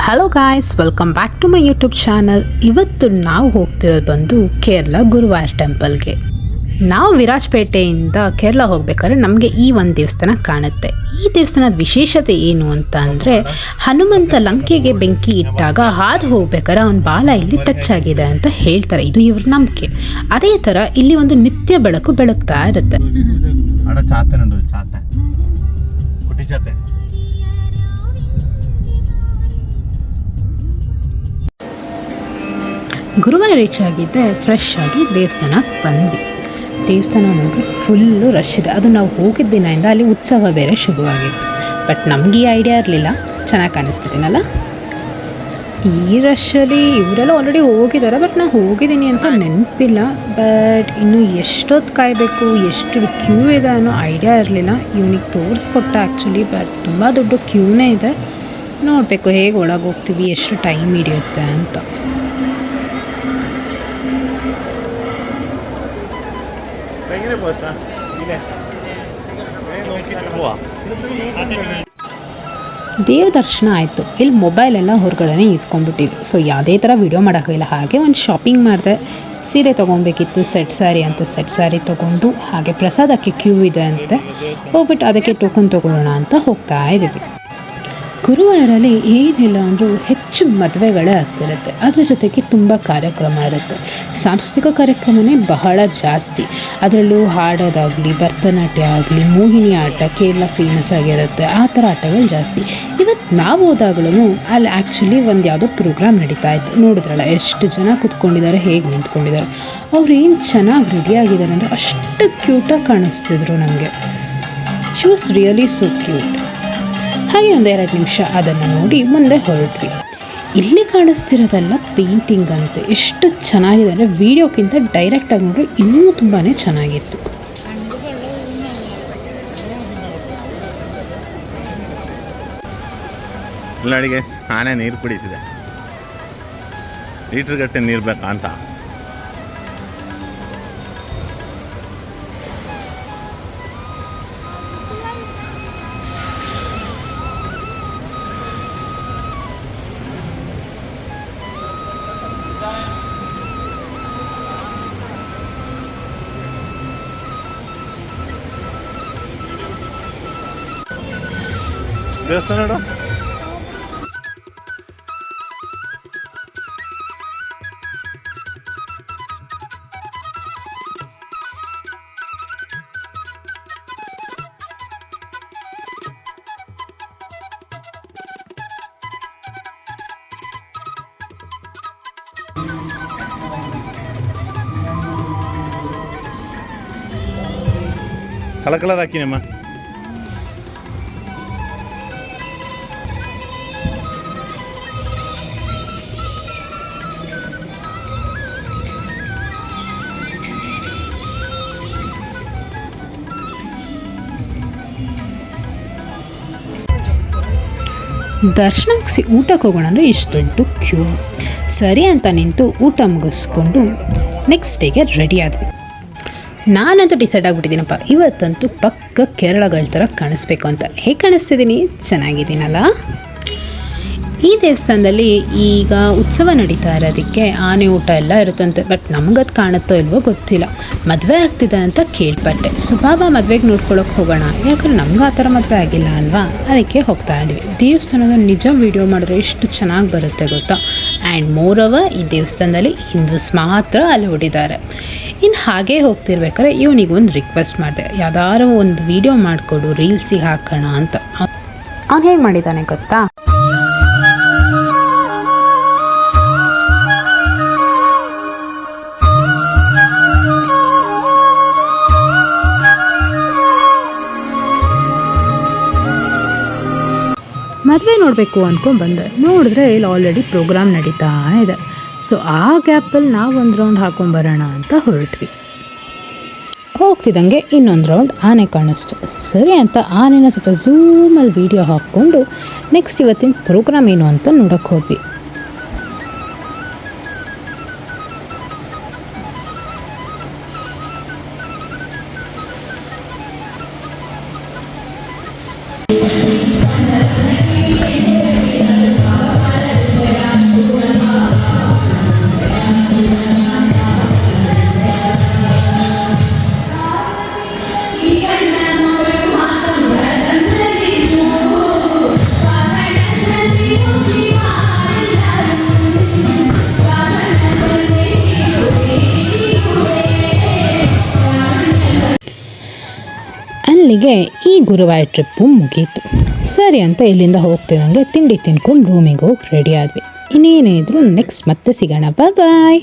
Hello guys, welcome back to my YouTube channel. ಇವತ್ತು ನಾವು ಹೋಗ್ತಿರೋದು ಬಂದು ಕೇರಳ ಗುರುವಾರ ಟೆಂಪಲ್ಗೆ. ನಾವು ವಿರಾಜಪೇಟೆಯಿಂದ ಕೇರಳ ಹೋಗ್ಬೇಕಾದ್ರೆ ನಮಗೆ ಈ ಒಂದು ದೇವಸ್ಥಾನ ಕಾಣುತ್ತೆ. ಈ ದೇವಸ್ಥಾನದ ವಿಶೇಷತೆ ಏನು ಅಂತ ಅಂದರೆ, ಹನುಮಂತ ಲಂಕೆಗೆ ಬೆಂಕಿ ಇಟ್ಟಾಗ ಹಾದು ಹೋಗ್ಬೇಕಾದ್ರೆ ಅವನ ಬಾಲ ಇಲ್ಲಿ ಟಚ್ ಆಗಿದೆ ಅಂತ ಹೇಳ್ತಾರೆ. ಇದು ಇವ್ರ ನಂಬಿಕೆ. ಅದೇ ಥರ ಇಲ್ಲಿ ಒಂದು ನಿತ್ಯ ಬೆಳಕು ಬೆಳಗ್ತಾ ಇರುತ್ತೆ. ಗುರುವಾರ ರೀಚ್ ಆಗಿದ್ದೆ, ಫ್ರೆಶ್ ಆಗಿ ದೇವಸ್ಥಾನಕ್ಕೆ ಬಂದ್ವಿ. ದೇವಸ್ಥಾನ ನೋಡ್ರಿ ಫುಲ್ಲು ರಶ್ ಇದೆ. ಅದು ನಾವು ಹೋಗಿದ್ದ ದಿನದಿಂದ ಅಲ್ಲಿ ಉತ್ಸವ ಬೇರೆ ಶುರುವಾಗಿತ್ತು. ಬಟ್ ನಮಗೆ ಈ ಐಡಿಯಾ ಇರಲಿಲ್ಲ. ಚೆನ್ನಾಗಿ ಕಾಣಿಸ್ತಿದ್ದೀನಲ್ಲ. ಈ ರಶಲ್ಲಿ ಇವರೆಲ್ಲ ಆಲ್ರೆಡಿ ಹೋಗಿದ್ದಾರೆ, ಬಟ್ ನಾನು ಹೋಗಿದ್ದೀನಿ ಅಂತ ನೆನಪಿಲ್ಲ. ಬಟ್ ಇನ್ನು ಎಷ್ಟೊತ್ತು ಕಾಯಬೇಕು, ಎಷ್ಟು ಕ್ಯೂ ಇದೆ ಅನ್ನೋ ಐಡಿಯಾ ಇರಲಿಲ್ಲ. ಇವನಿಗೆ ತೋರಿಸ್ಕೊಟ್ಟ ಆ್ಯಕ್ಚುಲಿ, ಬಟ್ ತುಂಬ ದೊಡ್ಡ ಕ್ಯೂನೇ ಇದೆ. ನೋಡಬೇಕು ಹೇಗೆ ಒಳಗೆ ಹೋಗ್ತೀವಿ, ಎಷ್ಟು ಟೈಮ್ ಹಿಡಿಯುತ್ತೆ ಅಂತ. ದೇವ್ರ ದರ್ಶನ ಆಯಿತು. ಇಲ್ಲಿ ಮೊಬೈಲೆಲ್ಲ ಹೊರಗಡೆ ಈಸ್ಕೊಂಡ್ಬಿಟ್ಟಿದ್ವಿ. ಸೊ ಯಾವುದೇ ಥರ ವಿಡಿಯೋ ಮಾಡೋಕ್ಕಾಗಿಲ್ಲ. ಹಾಗೆ ಒಂದು ಶಾಪಿಂಗ್ ಮಾಡಿದೆ. ಸೀರೆ ತೊಗೊಬೇಕಿತ್ತು, ಸೆಟ್ ಸ್ಯಾರಿ ಅಂತ ಸೆಟ್ ಸ್ಯಾರಿ ತೊಗೊಂಡು, ಹಾಗೆ ಪ್ರಸಾದಕ್ಕೆ ಕ್ಯೂ ಇದೆ ಅಂತೆ ಹೋಗ್ಬಿಟ್ಟು ಅದಕ್ಕೆ ಟೋಕನ್ ತೊಗೊಳ್ಳೋಣ ಅಂತ ಹೋಗ್ತಾ ಇದ್ದೀವಿ. ಗುರುವಾರಲ್ಲಿ ಏನಿಲ್ಲ ಅಂದರೂ ಹೆಚ್ಚು ಮದುವೆಗಳೇ ಆಗ್ತಿರುತ್ತೆ. ಅದ್ರ ಜೊತೆಗೆ ತುಂಬ ಕಾರ್ಯಕ್ರಮ ಇರುತ್ತೆ. ಸಾಂಸ್ಕೃತಿಕ ಕಾರ್ಯಕ್ರಮವೇ ಬಹಳ ಜಾಸ್ತಿ. ಅದರಲ್ಲೂ ಹಾಡೋದಾಗಲಿ, ಭರತನಾಟ್ಯ ಆಗಲಿ, ಮೋಹಿನಿ ಆಟ ಕೇರಳ ಫೇಮಸ್ ಆಗಿರುತ್ತೆ. ಆ ಥರ ಆಟಗಳು ಜಾಸ್ತಿ. ಇವತ್ತು ನಾವು ಹೋದಾಗಲೂ ಅಲ್ಲಿ ಆ್ಯಕ್ಚುಲಿ ಒಂದು ಯಾವುದೋ ಪ್ರೋಗ್ರಾಮ್ ನಡೀತಾ ಇತ್ತು. ನೋಡಿದ್ರಲ್ಲ ಎಷ್ಟು ಜನ ಕೂತ್ಕೊಂಡಿದ್ದಾರೆ, ಹೇಗೆ ನಿಂತ್ಕೊಂಡಿದ್ದಾರೆ. ಅವ್ರು ಏನು ಚೆನ್ನಾಗಿ ರೆಡಿಯಾಗಿದ್ದಾರೆ ಅಂದರೆ ಅಷ್ಟು ಕ್ಯೂಟಾಗಿ ಕಾಣಿಸ್ತಿದ್ರು ನಮಗೆ. She was really so cute. ಹಾಗೆ ಒಂದೆರಡು ನಿಮಿಷ ಅದನ್ನು ನೋಡಿ ಮುಂದೆ ಹೊರಟ್ವಿ. ಇಲ್ಲಿ ಕಾಣಿಸ್ತಿರೋದೆಲ್ಲ ಪೇಂಟಿಂಗ್ ಅಂತೆ. ಎಷ್ಟು ಚೆನ್ನಾಗಿದೆ ಅಂದರೆ ವೀಡಿಯೋಕ್ಕಿಂತ ಡೈರೆಕ್ಟಾಗಿ ನೋಡ್ರೆ ಇನ್ನೂ ತುಂಬಾ ಚೆನ್ನಾಗಿತ್ತು. ಅಡಿಗೆ ಆನೆ ನೀರು ಕುಡಿತಿದೆ. ಲೀಟ್ರ್ ಗಟ್ಟೆ ನೀರು ಬೇಕಾ ಅಂತ. ದೇವಸ್ಥಾನ ನೋಡು. ಕಲರ್ ಹಾಕಿನಮ್ಮ. ದರ್ಶನ ಮುಗಿಸಿ ಊಟಕ್ಕೆ ಹೋಗೋಣ ಅಂದರೆ ಇಷ್ಟು ದೊಡ್ಡ ಕ್ಯೂ. ಸರಿ ಅಂತ ನಿಂತು ಊಟ ಮುಗಿಸ್ಕೊಂಡು ನೆಕ್ಸ್ಟ್ ಡೇಗೆ ರೆಡಿ ಆದ್ವಿ. ನಾನಂತೂ ಡಿಸೈಡ್ ಆಗಿಬಿಟ್ಟಿದ್ದೀನಪ್ಪ, ಇವತ್ತಂತೂ ಪಕ್ಕ ಕೇರಳಗಳ ಥರ ಕಾಣಿಸ್ಬೇಕು ಅಂತ. ಹೇಗೆ ಕಾಣಿಸ್ತಿದ್ದೀನಿ? ಚೆನ್ನಾಗಿದ್ದೀನಲ್ಲ. ಈ ದೇವಸ್ಥಾನದಲ್ಲಿ ಈಗ ಉತ್ಸವ ನಡೀತಾ ಇರೋದಕ್ಕೆ ಆನೆ ಊಟ ಎಲ್ಲ ಇರುತ್ತಂತೆ. ಬಟ್ ನಮಗದು ಕಾಣುತ್ತೋ ಇಲ್ವೋ ಗೊತ್ತಿಲ್ಲ. ಮದುವೆ ಆಗ್ತಿದೆ ಅಂತ ಕೇಳ್ಪಟ್ಟೆ. ಸೊ ಬಾಬಾ ಮದುವೆಗೆ ನೋಡ್ಕೊಳ್ಳೋಕೆ ಹೋಗೋಣ, ಯಾಕಂದ್ರೆ ನಮ್ಗೆ ಆ ಥರ ಮದುವೆ ಆಗಿಲ್ಲ ಅಲ್ವಾ, ಅದಕ್ಕೆ ಹೋಗ್ತಾ ಇದ್ವಿ. ದೇವಸ್ಥಾನದ ನಿಜ ವಿಡಿಯೋ ಮಾಡಿದ್ರೆ ಎಷ್ಟು ಚೆನ್ನಾಗಿ ಬರುತ್ತೆ ಗೊತ್ತಾ. ಆ್ಯಂಡ್ ಮೋರ್ ಓವರ್ ಈ ದೇವಸ್ಥಾನದಲ್ಲಿ ಹಿಂದೂಸ್ ಮಾತ್ರ ಅಲ್ಲಿ ಹೊಡಿದ್ದಾರೆ. ಇನ್ನು ಹಾಗೆ ಹೋಗ್ತಿರ್ಬೇಕಾದ್ರೆ ಇವನಿಗೊಂದು ರಿಕ್ವೆಸ್ಟ್ ಮಾಡಿದೆ, ಯಾವ್ದಾದ್ರು ಒಂದು ವಿಡಿಯೋ ಮಾಡಿಕೊಡು, ರೀಲ್ಸಿಗೆ ಹಾಕೋಣ ಅಂತ. ಅವ್ನು ಹೇಗೆ ಮಾಡಿದ್ದಾನೆ ಗೊತ್ತಾ. ಮದುವೆ ನೋಡಬೇಕು ಅಂದ್ಕೊಂಡು ಬಂದೆ. ನೋಡಿದ್ರೆ ಇಲ್ಲಿ ಆಲ್ರೆಡಿ ಪ್ರೋಗ್ರಾಮ್ ನಡೀತಾ ಇದೆ. ಸೊ ಆ ಗ್ಯಾಪಲ್ಲಿ ನಾವು ಒಂದು ರೌಂಡ್ ಹಾಕೊಂಬರೋಣ ಅಂತ ಹೊರಟ್ವಿ. ಹೋಗ್ತಿದ್ದಂಗೆ ಇನ್ನೊಂದು ರೌಂಡ್ ಆನೆ ಕಾಣಿಸ್ತು. ಸರಿ ಅಂತ ಆನೆನ ಸ್ವಲ್ಪ ಝೂಮಲ್ಲಿ ವೀಡಿಯೋ ಹಾಕ್ಕೊಂಡು ನೆಕ್ಸ್ಟ್ ಇವತ್ತಿನ ಪ್ರೋಗ್ರಾಮ್ ಏನು ಅಂತ ನೋಡೋಕ್ಕೆ ಹೋದ್ವಿ. ಅಲ್ಲಿಗೆ ಈ ಗುರುವಾರ ಟ್ರಿಪ್ಪು ಮುಗೀತು. ಸರಿ ಅಂತ ಇಲ್ಲಿಂದ ಹೋಗ್ತಿದ್ದಂಗೆ ತಿಂಡಿ ತಿನ್ಕೊಂಡು ರೂಮಿಗೆ ಹೋಗಿ ರೆಡಿ ಆದ್ವಿ. ಇನ್ನೇನೇ ಇದ್ರು ನೆಕ್ಸ್ಟ್ ಮತ್ತೆ ಸಿಗೋಣ. ಬಾಯ್.